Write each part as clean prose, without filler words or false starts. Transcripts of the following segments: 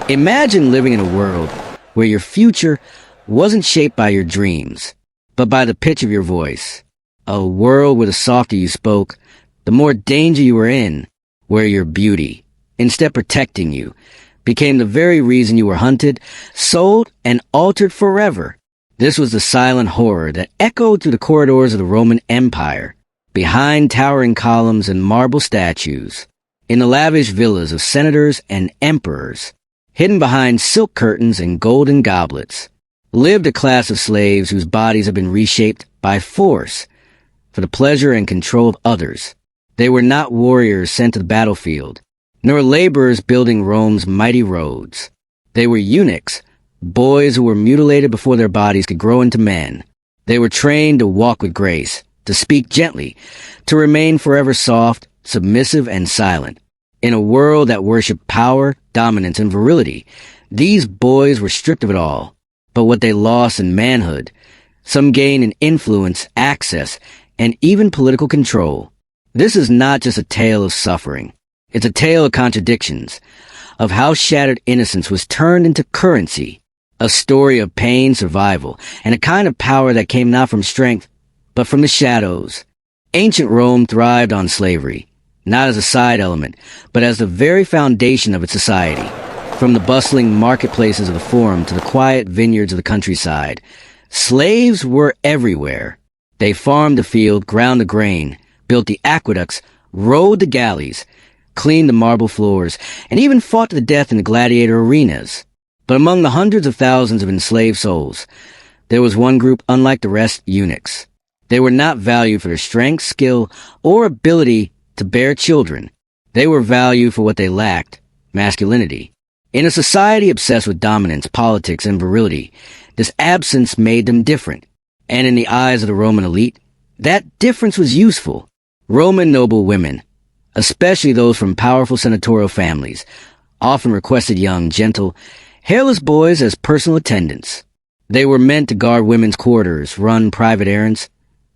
Imagine living in a world where your future wasn't shaped by your dreams, but by the pitch of your voice. A world where the softer you spoke, the more danger you were in, where your beauty, instead protecting you, became the very reason you were hunted, sold, and altered forever. This was the silent horror that echoed through the corridors of the Roman Empire, behind towering columns and marble statues, in the lavish villas of senators and emperors, hidden behind silk curtains and golden goblets, lived a class of slaves whose bodies had been reshaped by force for the pleasure and control of others. They were not warriors sent to the battlefield, nor laborers building Rome's mighty roads. They were eunuchs, boys who were mutilated before their bodies could grow into men. They were trained to walk with grace, to speak gently, to remain forever soft, submissive, and silent. In a world that worshipped power, dominance, and virility, these boys were stripped of it all. But what they lost in manhood, some gain in influence, access, and even political control. This is not just a tale of suffering. It's a tale of contradictions, of how shattered innocence was turned into currency, a story of pain, survival, and a kind of power that came not from strength, but from the shadows. Ancient Rome thrived on slavery, not as a side element, but as the very foundation of its society. From the bustling marketplaces of the Forum to the quiet vineyards of the countryside, slaves were everywhere. They farmed the field, ground the grain, built the aqueducts, rowed the galleys, cleaned the marble floors, and even fought to the death in the gladiator arenas. But among the hundreds of thousands of enslaved souls, there was one group unlike the rest, eunuchs. They were not valued for their strength, skill, or ability to bear children. They were valued for what they lacked, masculinity. In a society obsessed with dominance, politics, and virility, this absence made them different. And in the eyes of the Roman elite, that difference was useful. Roman noblewomen, especially those from powerful senatorial families, often requested young, gentle, hairless boys as personal attendants. They were meant to guard women's quarters, run private errands,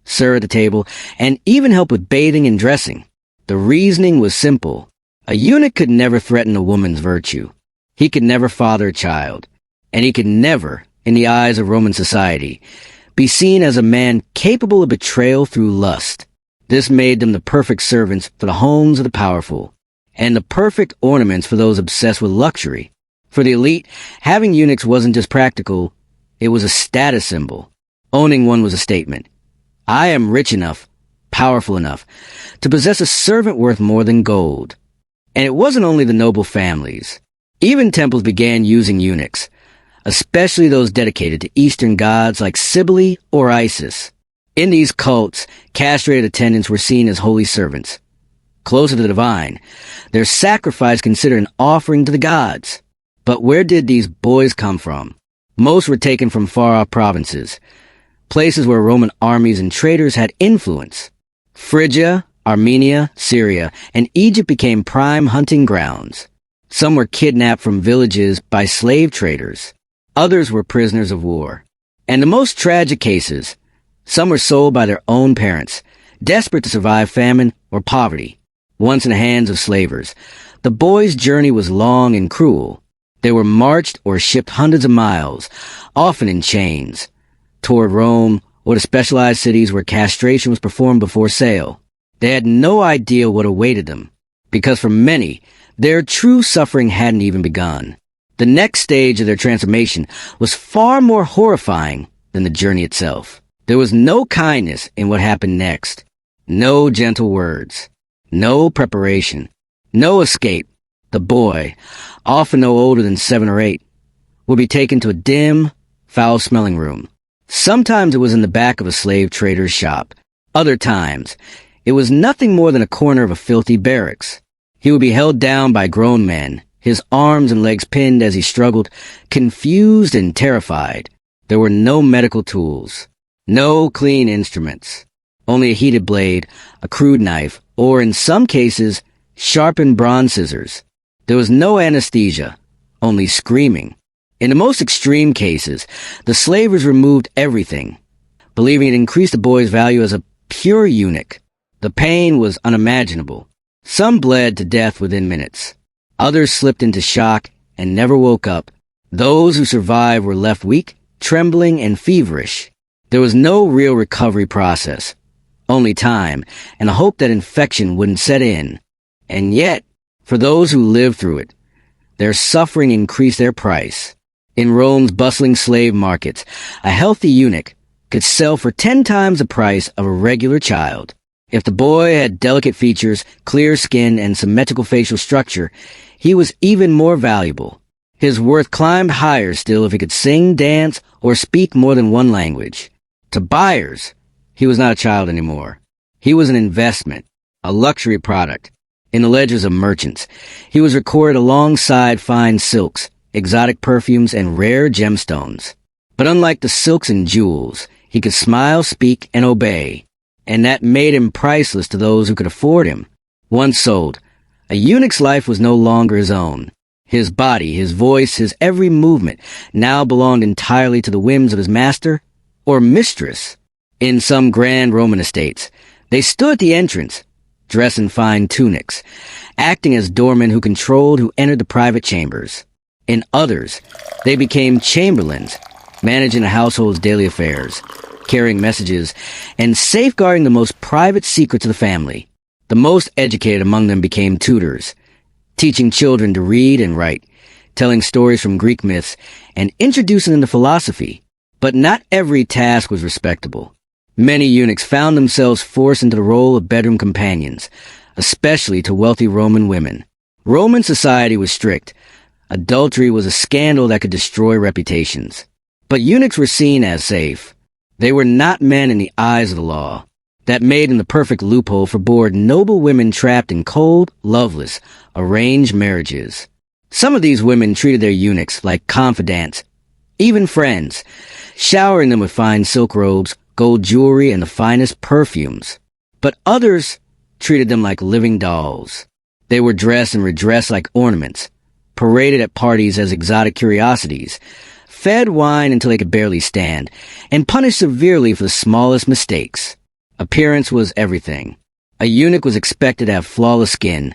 serve at the table, and even help with bathing and dressing. The reasoning was simple. A eunuch could never threaten a woman's virtue. He could never father a child. And he could never, in the eyes of Roman society, be seen as a man capable of betrayal through lust. This made them the perfect servants for the homes of the powerful, and the perfect ornaments for those obsessed with luxury. For the elite, having eunuchs wasn't just practical, it was a status symbol. Owning one was a statement. I am rich enough, powerful enough, to possess a servant worth more than gold. And it wasn't only the noble families. Even temples began using eunuchs, especially those dedicated to Eastern gods like Cybele or Isis. In these cults, castrated attendants were seen as holy servants. Closer to the divine, their sacrifice considered an offering to the gods. But where did these boys come from? Most were taken from far-off provinces, places where Roman armies and traders had influence. Phrygia, Armenia, Syria, and Egypt became prime hunting grounds. Some were kidnapped from villages by slave traders. Others were prisoners of war. And the most tragic cases, some were sold by their own parents, desperate to survive famine or poverty. Once in the hands of slavers, the boys' journey was long and cruel. They were marched or shipped hundreds of miles, often in chains, toward Rome or to specialized cities where castration was performed before sale. They had no idea what awaited them, because for many, their true suffering hadn't even begun. The next stage of their transformation was far more horrifying than the journey itself. There was no kindness in what happened next, no gentle words, no preparation, no escape. The boy, often no older than 7 or 8, would be taken to a dim, foul-smelling room. Sometimes it was in the back of a slave trader's shop. Other times, it was nothing more than a corner of a filthy barracks. He would be held down by grown men, his arms and legs pinned as he struggled, confused and terrified. There were no medical tools, no clean instruments, only a heated blade, a crude knife, or in some cases, sharpened bronze scissors. There was no anesthesia, only screaming. In the most extreme cases, the slavers removed everything, believing it increased the boy's value as a pure eunuch. The pain was unimaginable. Some bled to death within minutes. Others slipped into shock and never woke up. Those who survived were left weak, trembling, and feverish. There was no real recovery process, only time, and a hope that infection wouldn't set in. And yet, for those who lived through it, their suffering increased their price. In Rome's bustling slave markets, a healthy eunuch could sell for 10 times the price of a regular child. If the boy had delicate features, clear skin, and symmetrical facial structure, he was even more valuable. His worth climbed higher still if he could sing, dance, or speak more than one language. To buyers, he was not a child anymore. He was an investment, a luxury product. In the ledgers of merchants, he was recorded alongside fine silks, exotic perfumes, and rare gemstones. But unlike the silks and jewels, he could smile, speak, and obey. And that made him priceless to those who could afford him. Once sold, a eunuch's life was no longer his own. His body, his voice, his every movement now belonged entirely to the whims of his master or mistress. In some grand Roman estates, they stood at the entrance, dressed in fine tunics, acting as doormen who controlled who entered the private chambers. In others, they became chamberlains, managing the household's daily affairs, carrying messages, and safeguarding the most private secrets of the family. The most educated among them became tutors, teaching children to read and write, telling stories from Greek myths, and introducing them to philosophy. But not every task was respectable. Many eunuchs found themselves forced into the role of bedroom companions, especially to wealthy Roman women. Roman society was strict. Adultery was a scandal that could destroy reputations. But eunuchs were seen as safe. They were not men in the eyes of the law. That made them the perfect loophole for bored noble women trapped in cold, loveless, arranged marriages. Some of these women treated their eunuchs like confidants, even friends, showering them with fine silk robes, gold jewelry, and the finest perfumes. But others treated them like living dolls. They were dressed and redressed like ornaments, paraded at parties as exotic curiosities, fed wine until they could barely stand, and punished severely for the smallest mistakes. Appearance was everything. A eunuch was expected to have flawless skin,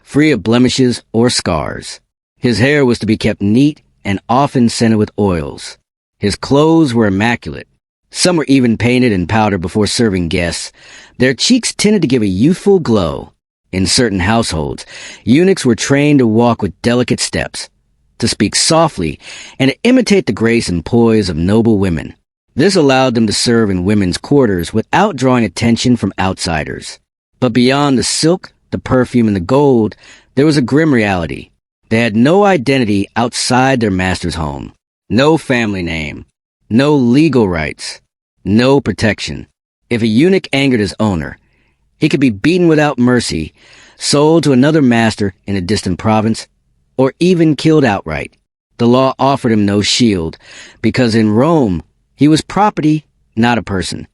free of blemishes or scars. His hair was to be kept neat and often scented with oils. His clothes were immaculate. Some were even painted and powdered before serving guests. Their cheeks tended to give a youthful glow. In certain households, eunuchs were trained to walk with delicate steps, to speak softly, and to imitate the grace and poise of noble women. This allowed them to serve in women's quarters without drawing attention from outsiders. But beyond the silk, the perfume, and the gold, there was a grim reality. They had no identity outside their master's home. No family name. No legal rights. No protection. If a eunuch angered his owner, he could be beaten without mercy, sold to another master in a distant province, or even killed outright. The law offered him no shield, because in Rome, he was property, not a person.